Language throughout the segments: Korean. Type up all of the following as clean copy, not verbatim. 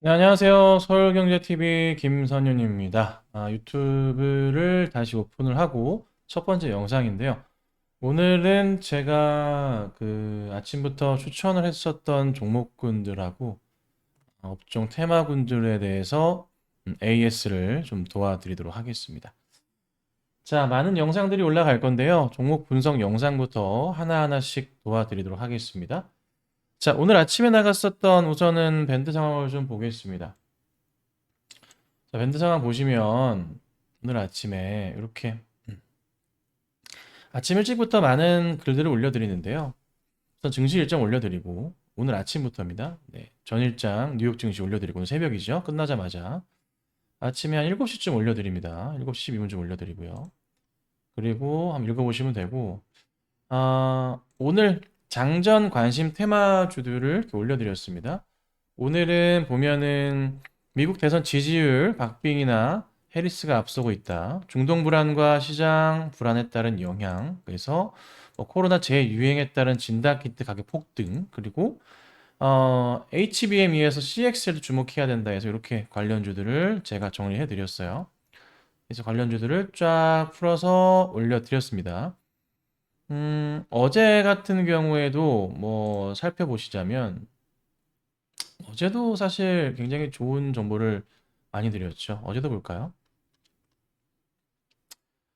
네, 안녕하세요. 서울경제TV 김선윤입니다. 유튜브를 다시 오픈을 하고 첫 번째 영상인데요. 오늘은 제가 아침부터 추천을 했었던 종목군들하고 업종 테마군들에 대해서 AS를 좀 도와드리도록 하겠습니다. 자, 많은 영상들이 올라갈 건데요. 종목 분석 영상부터 하나하나씩 도와드리도록 하겠습니다. 자, 오늘 아침에 나갔었던 우선은 밴드 상황을 좀 보겠습니다. 자, 밴드 상황 보시면 오늘 아침에 이렇게 아침 일찍부터 많은 글들을 올려드리는데요. 우선 증시 일정 올려드리고 오늘 아침부터입니다. 네, 전일장 뉴욕 증시 올려드리고 오늘 새벽이죠. 끝나자마자 아침에 한 7시쯤 올려드립니다. 7시 12분쯤 올려드리고요. 그리고 한번 읽어보시면 되고 오늘 장전 관심 테마주들을 이렇게 올려드렸습니다. 오늘은 보면은 미국 대선 지지율 박빙이나 해리스가 앞서고 있다. 중동 불안과 시장 불안에 따른 영향. 그래서 뭐 코로나 재유행에 따른 진단키트 가격 폭등. 그리고 HBM2에서 CXL도 주목해야 된다 해서 이렇게 관련주들을 제가 정리해 드렸어요. 그래서 관련주들을 쫙 풀어서 올려드렸습니다. 어제 같은 경우에도 뭐 살펴보시자면 어제도 사실 굉장히 좋은 정보를 많이 드렸죠. 어제도 볼까요?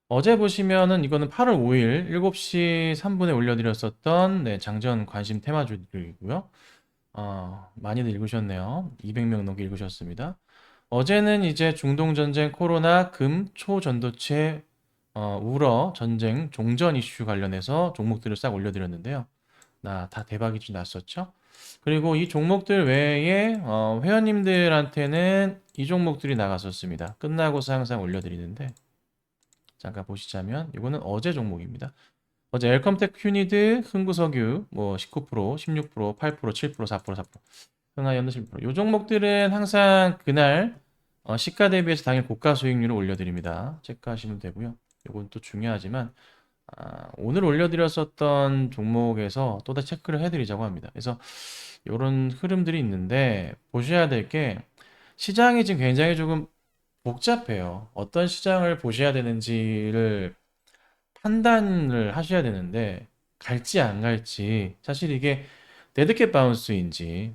어제 보시면은 이거는 8월 5일 7시 3분에 올려드렸었던 네, 장전 관심 테마주들이고요. 많이들 읽으셨네요. 200명 넘게 읽으셨습니다. 어제는 이제 중동 전쟁, 코로나, 금, 초 전도체, 우러, 전쟁, 종전 이슈 관련해서 종목들을 싹 올려드렸는데요. 다 대박이 좀 났었죠. 그리고 이 종목들 외에 회원님들한테는 이 종목들이 나갔었습니다. 끝나고서 항상 올려드리는데 잠깐 보시자면 이거는 어제 종목입니다. 어제 엘컴텍 큐니드, 흥구석유 뭐 19%, 16%, 8%, 7%, 4%, 4%, 흥하연도 11%. 이 종목들은 항상 그날 시가 대비해서 당일 고가 수익률을 올려드립니다. 체크하시면 되고요. 이건 또 중요하지만 오늘 올려드렸었던 종목에서 또다시 체크를 해드리자고 합니다. 그래서 이런 흐름들이 있는데 보셔야 될 게 시장이 지금 굉장히 조금 복잡해요. 어떤 시장을 보셔야 되는지를 판단을 하셔야 되는데 갈지 안 갈지 사실 이게 데드캣 바운스인지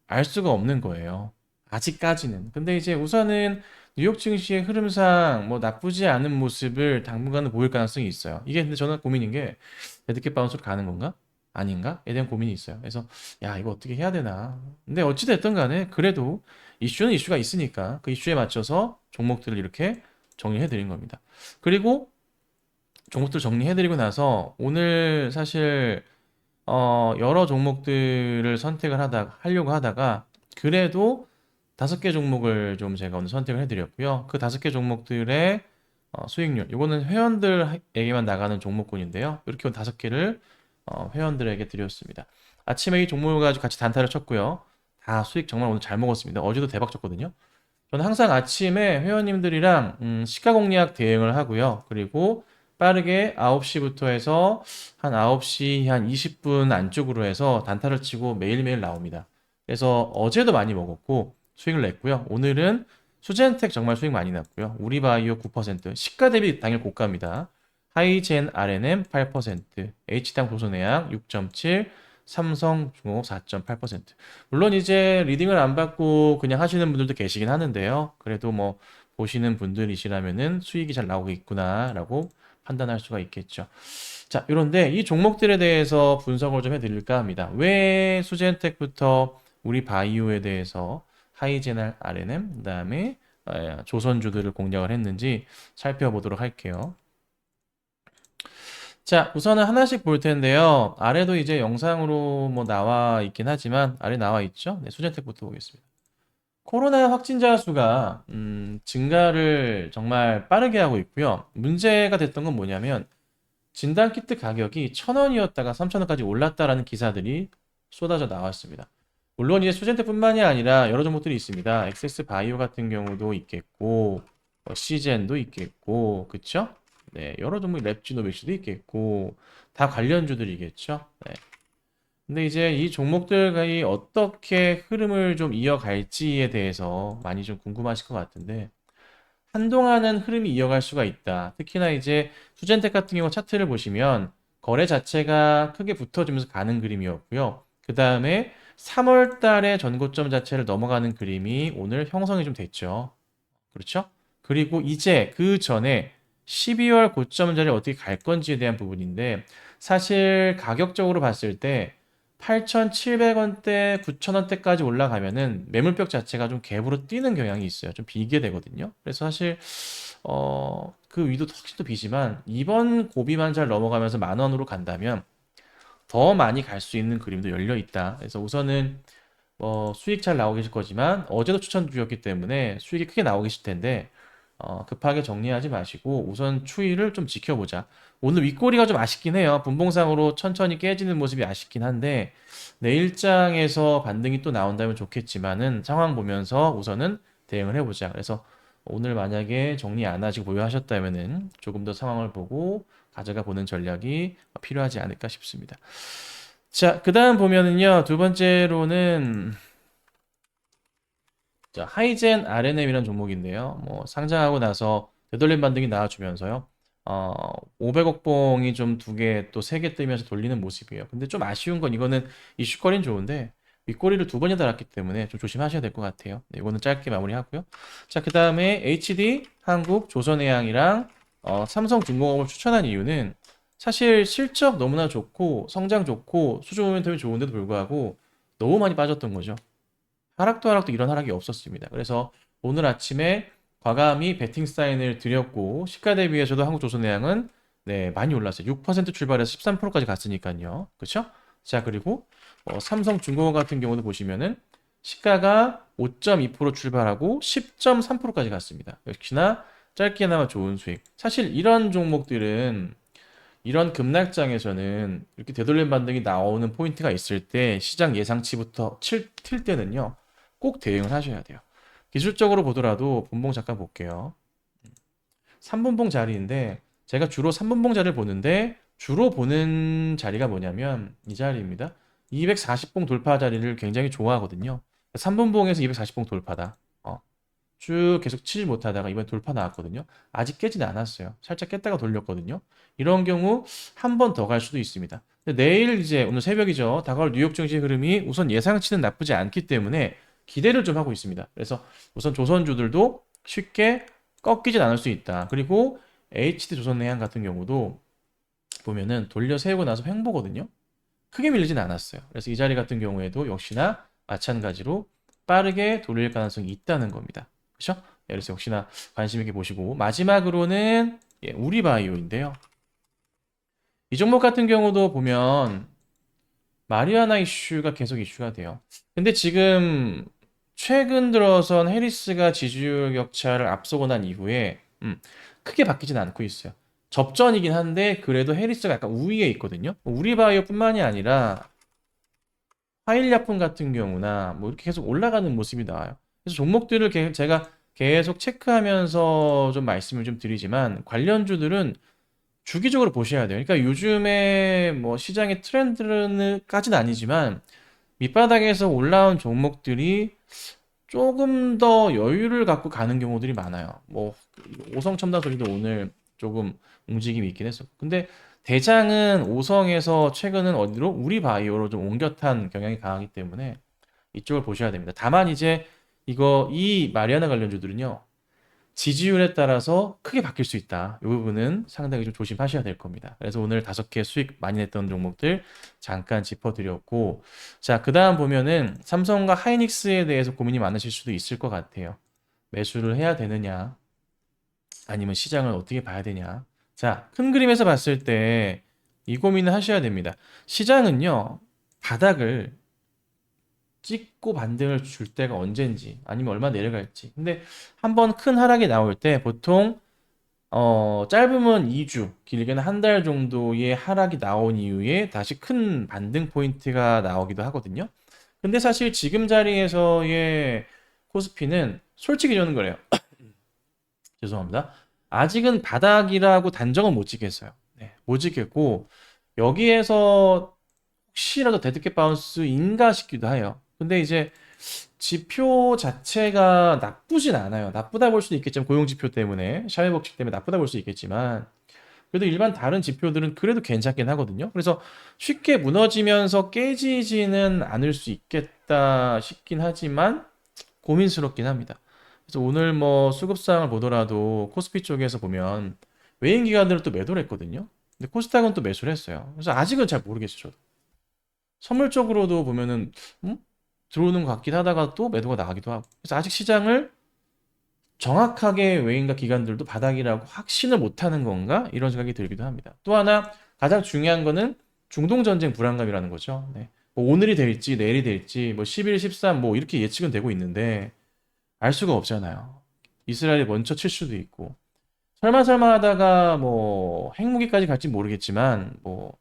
알 수가 없는 거예요. 아직까지는. 근데 이제 우선은 뉴욕 증시의 흐름상 뭐 나쁘지 않은 모습을 당분간은 보일 가능성이 있어요. 이게 근데 저는 고민인 게 데드캣 바운스로 가는 건가? 아닌가?에 대한 고민이 있어요. 그래서 야 이거 어떻게 해야 되나? 근데 어찌 됐든 간에 그래도 이슈는 이슈가 있으니까 그 이슈에 맞춰서 종목들을 이렇게 정리해 드린 겁니다. 그리고 종목들 정리해드리고 나서 오늘 사실 여러 종목들을 선택을 하려고 하다가 그래도 5개 종목을 좀 제가 오늘 선택을 해드렸고요. 그 5개 종목들의 수익률, 이거는 회원들에게만 나가는 종목군인데요. 이렇게 5개를 회원들에게 드렸습니다. 아침에 이 종목을 가지고 같이 단타를 쳤고요. 다 수익 정말 오늘 잘 먹었습니다. 어제도 대박 쳤거든요. 저는 항상 아침에 회원님들이랑 시가 공략 대응을 하고요. 그리고 빠르게 9시부터 해서 한 9시 한 20분 안쪽으로 해서 단타를 치고 매일매일 나옵니다. 그래서 어제도 많이 먹었고 수익을 냈고요. 오늘은 수젠텍 정말 수익 많이 났고요. 우리바이오 9%, 시가 대비 당일 고가입니다. 하이젠 RNM 8%, H당 조선해양 6.7, 삼성중공업 4.8%. 물론 이제 리딩을 안 받고 그냥 하시는 분들도 계시긴 하는데요. 그래도 뭐 보시는 분들이시라면은 수익이 잘 나오고 있구나라고 판단할 수가 있겠죠. 자, 이런데 이 종목들에 대해서 분석을 좀 해드릴까 합니다. 왜 수젠텍부터 우리 바이오에 대해서 하이제널 RNM, 그다음에 조선주들을 공략을 했는지 살펴보도록 할게요. 자, 우선은 하나씩 볼 텐데요. 아래도 이제 영상으로 뭐 나와 있긴 하지만 아래 나와 있죠? 네, 수젠텍부터 보겠습니다. 코로나 확진자 수가 증가를 정말 빠르게 하고 있고요. 문제가 됐던 건 뭐냐면 진단키트 가격이 1,000원이었다가 3,000원까지 올랐다라는 기사들이 쏟아져 나왔습니다. 물론 이제 수젠텍뿐만이 아니라 여러 종목들이 있습니다. 엑세스 바이오 같은 경우도 있겠고, 시젠도 있겠고, 그쵸? 네, 여러 종목 랩지노믹스도 있겠고, 다 관련주들이겠죠. 네. 근데 이제 이 종목들이 어떻게 흐름을 좀 이어갈지에 대해서 많이 좀 궁금하실 것 같은데 한동안은 흐름이 이어갈 수가 있다. 특히나 이제 수젠텍 같은 경우 차트를 보시면 거래 자체가 크게 붙어주면서 가는 그림이었고요. 그 다음에 3월 달에 전고점 자체를 넘어가는 그림이 오늘 형성이 좀 됐죠. 그렇죠? 그리고 이제 그 전에 12월 고점 자리에 어떻게 갈 건지에 대한 부분인데 사실 가격적으로 봤을 때 8,700원대, 9,000원대까지 올라가면은 매물벽 자체가 좀 갭으로 뛰는 경향이 있어요. 좀 비게 되거든요. 그래서 사실 그 위도 훨씬 더 비지만 이번 고비만 잘 넘어가면서 10,000원으로 간다면 더 많이 갈 수 있는 그림도 열려 있다. 그래서 우선은 수익 잘 나오고 계실 거지만 어제도 추천드렸기 때문에 수익이 크게 나오고 계실 텐데 급하게 정리하지 마시고 우선 추이를 좀 지켜보자. 오늘 윗꼬리가 좀 아쉽긴 해요. 분봉상으로 천천히 깨지는 모습이 아쉽긴 한데 내일장에서 반등이 또 나온다면 좋겠지만은 상황 보면서 우선은 대응을 해보자. 그래서 오늘 만약에 정리 안 하시고 보유하셨다면은 조금 더 상황을 보고 가져가 보는 전략이 필요하지 않을까 싶습니다. 자, 그 다음 보면은요, 두 번째로는 자, 하이젠 RNM이라는 종목인데요. 뭐 상장하고 나서 되돌림 반등이 나와주면서요. 500억 봉이 좀 두 개 또 세 개 뜨면서 돌리는 모습이에요. 근데 좀 아쉬운 건 이거는 이슈거리는 좋은데 윗꼬리를 두 번이나 달았기 때문에 좀 조심하셔야 될 것 같아요. 네, 이거는 짧게 마무리하고요. 자, 그 다음에 HD, 한국, 조선해양이랑 삼성중공업을 추천한 이유는 사실 실적 너무나 좋고 성장 좋고 수주 모멘텀이 좋은데도 불구하고 너무 많이 빠졌던 거죠. 하락도 이런 하락이 없었습니다. 그래서 오늘 아침에 과감히 베팅 사인을 드렸고 시가 대비해서도 한국조선해양은 네, 많이 올랐어요. 6% 출발해서 13%까지 갔으니까요. 그렇죠? 자, 그리고 삼성중공업 같은 경우도 보시면은 시가가 5.2% 출발하고 10.3%까지 갔습니다. 역시나 짧게나마 좋은 수익. 사실 이런 종목들은 이런 급락장에서는 이렇게 되돌림 반등이 나오는 포인트가 있을 때 시장 예상치부터 틀 때는요. 꼭 대응을 하셔야 돼요. 기술적으로 보더라도 분봉 잠깐 볼게요. 3분봉 자리인데 제가 주로 3분봉 자리를 보는데 주로 보는 자리가 뭐냐면 이 자리입니다. 240봉 돌파 자리를 굉장히 좋아하거든요. 3분봉에서 240봉 돌파다. 쭉 계속 치지 못하다가 이번에 돌파 나왔거든요. 아직 깨지는 않았어요. 살짝 깼다가 돌렸거든요. 이런 경우 한 번 더 갈 수도 있습니다. 근데 내일 이제 오늘 새벽이죠. 다가올 뉴욕 증시 흐름이 우선 예상치는 나쁘지 않기 때문에 기대를 좀 하고 있습니다. 그래서 우선 조선주들도 쉽게 꺾이진 않을 수 있다. 그리고 HD 조선해양 같은 경우도 보면은 돌려 세우고 나서 횡보거든요. 크게 밀리진 않았어요. 그래서 이 자리 같은 경우에도 역시나 마찬가지로 빠르게 돌릴 가능성이 있다는 겁니다. 그렇죠? 그래서 역시나 관심 있게 보시고 마지막으로는 우리바이오인데요. 이 종목 같은 경우도 보면 마리아나 이슈가 계속 이슈가 돼요. 근데 지금 최근 들어선 해리스가 지지율 격차를 앞서고 난 이후에 크게 바뀌진 않고 있어요. 접전이긴 한데 그래도 해리스가 약간 우위에 있거든요. 우리바이오뿐만이 아니라 화일약품 같은 경우나 뭐 이렇게 계속 올라가는 모습이 나와요. 그래서 종목들을 제가 계속 체크하면서 좀 말씀을 좀 드리지만 관련주들은 주기적으로 보셔야 돼요. 그러니까 요즘에 뭐 시장의 트렌드는까지는 아니지만 밑바닥에서 올라온 종목들이 조금 더 여유를 갖고 가는 경우들이 많아요. 뭐 오성첨다소리도 오늘 조금 움직임이 있긴 했어. 근데 대장은 오성에서 최근은 어디로? 우리바이오로 좀 옮겨 탄 경향이 강하기 때문에 이쪽을 보셔야 됩니다. 다만 이제 이 마리아나 관련주들은요. 지지율에 따라서 크게 바뀔 수 있다. 이 부분은 상당히 좀 조심하셔야 될 겁니다. 그래서 오늘 5개 수익 많이 냈던 종목들 잠깐 짚어드렸고, 자, 그 다음 보면은 삼성과 하이닉스에 대해서 고민이 많으실 수도 있을 것 같아요. 매수를 해야 되느냐, 아니면 시장을 어떻게 봐야 되냐. 자, 큰 그림에서 봤을 때 이 고민을 하셔야 됩니다. 시장은요, 바닥을 찍고 반등을 줄 때가 언젠지, 아니면 얼마 내려갈지. 근데 한번 큰 하락이 나올 때 보통 짧으면 2주, 길게는 한 달 정도의 하락이 나온 이후에 다시 큰 반등 포인트가 나오기도 하거든요. 근데 사실 지금 자리에서의 코스피는 솔직히 저는 그래요. 죄송합니다. 아직은 바닥이라고 단정은 못 짓겠어요. 네, 못 짓겠고, 여기에서 혹시라도 데드캣 바운스인가 싶기도 해요. 근데 이제 지표 자체가 나쁘진 않아요. 나쁘다 볼 수도 있겠지만 고용 지표 때문에 샤웨 법칙 때문에 나쁘다 볼 수 있겠지만 그래도 일반 다른 지표들은 그래도 괜찮긴 하거든요. 그래서 쉽게 무너지면서 깨지지는 않을 수 있겠다 싶긴 하지만 고민스럽긴 합니다. 그래서 오늘 뭐 수급상을 보더라도 코스피 쪽에서 보면 외인 기관들은 또 매도를 했거든요. 근데 코스닥은 또 매수를 했어요. 그래서 아직은 잘 모르겠어요. 저도. 선물적으로도 보면은 음? 들어오는 것 같긴 하다가 또 매도가 나가기도 하고. 그래서 아직 시장을 정확하게 외인과 기관들도 바닥이라고 확신을 못하는 건가? 이런 생각이 들기도 합니다. 또 하나 가장 중요한 거는 중동 전쟁 불안감이라는 거죠. 네. 뭐 오늘이 될지 내일이 될지 뭐 10일, 13 뭐 이렇게 예측은 되고 있는데 알 수가 없잖아요. 이스라엘이 먼저 칠 수도 있고 설마 설마 하다가 뭐 핵무기까지 갈지 모르겠지만 뭐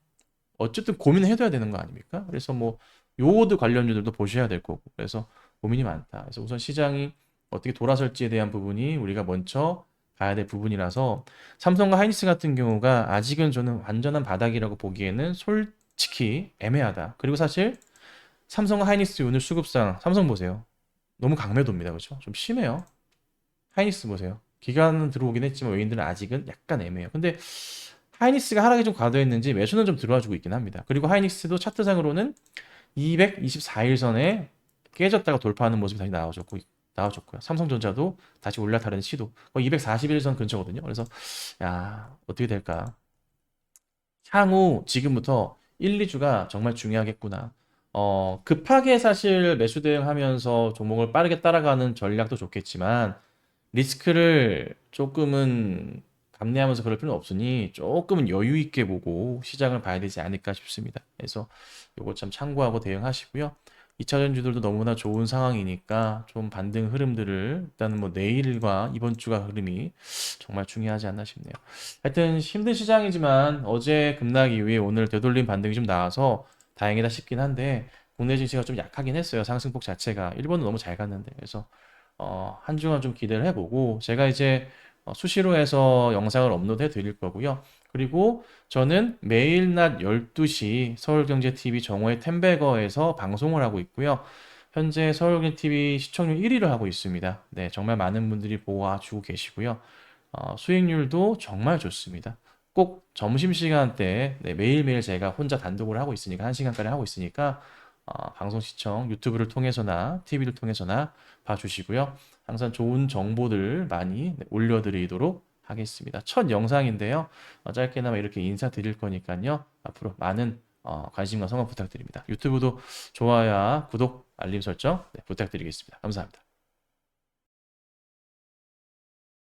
어쨌든 고민을 해둬야 되는 거 아닙니까? 그래서 뭐 요오드 관련주들도 보셔야 될 거고 그래서 고민이 많다. 그래서 우선 시장이 어떻게 돌아설지에 대한 부분이 우리가 먼저 봐야 될 부분이라서 삼성과 하이닉스 같은 경우가 아직은 저는 완전한 바닥이라고 보기에는 솔직히 애매하다. 그리고 사실 삼성과 하이닉스 오늘 수급상 삼성 보세요. 너무 강매도입니다. 그렇죠? 좀 심해요. 하이닉스 보세요. 기관은 들어오긴 했지만 외인들은 아직은 약간 애매해요. 근데 하이닉스가 하락이 좀 과도했는지 매수는 좀 들어와주고 있긴 합니다. 그리고 하이닉스도 차트상으로는 224일선에 깨졌다가 돌파하는 모습이 다시 나와줬고요. 삼성전자도 다시 올라타는 시도. 241선 근처거든요. 그래서 야 어떻게 될까? 향후 지금부터 1, 2주가 정말 중요하겠구나. 급하게 사실 매수 대응하면서 종목을 빠르게 따라가는 전략도 좋겠지만 리스크를 조금은 감내하면서 그럴 필요는 없으니 조금은 여유 있게 보고 시장을 봐야 되지 않을까 싶습니다. 그래서 요거 참 참고하고 대응하시고요. 2차전주들도 너무나 좋은 상황이니까 좀 반등 흐름들을 일단은 뭐 내일과 이번 주가 흐름이 정말 중요하지 않나 싶네요. 하여튼 힘든 시장이지만 어제 급락 이후에 오늘 되돌림 반등이 좀 나와서 다행이다 싶긴 한데 국내 증시가 좀 약하긴 했어요. 상승폭 자체가 일본은 너무 잘 갔는데 그래서 한 주간 좀 기대를 해보고 제가 이제 수시로 해서 영상을 업로드해 드릴 거고요. 그리고 저는 매일 낮 12시 서울경제TV 정오의 템베거에서 방송을 하고 있고요. 현재 서울경제TV 시청률 1위를 하고 있습니다. 네, 정말 많은 분들이 보고 주고 계시고요. 수익률도 정말 좋습니다. 꼭 점심시간 때 네, 매일매일 제가 혼자 단독을 하고 있으니까 1시간까지 하고 있으니까 방송 시청 유튜브를 통해서나 TV를 통해서나 봐주시고요. 항상 좋은 정보들 많이 네, 올려드리도록 하겠습니다. 첫 영상인데요. 짧게나마 이렇게 인사드릴 거니까요. 앞으로 많은 관심과 성원 부탁드립니다. 유튜브도 좋아요와 구독, 알림 설정 네, 부탁드리겠습니다. 감사합니다.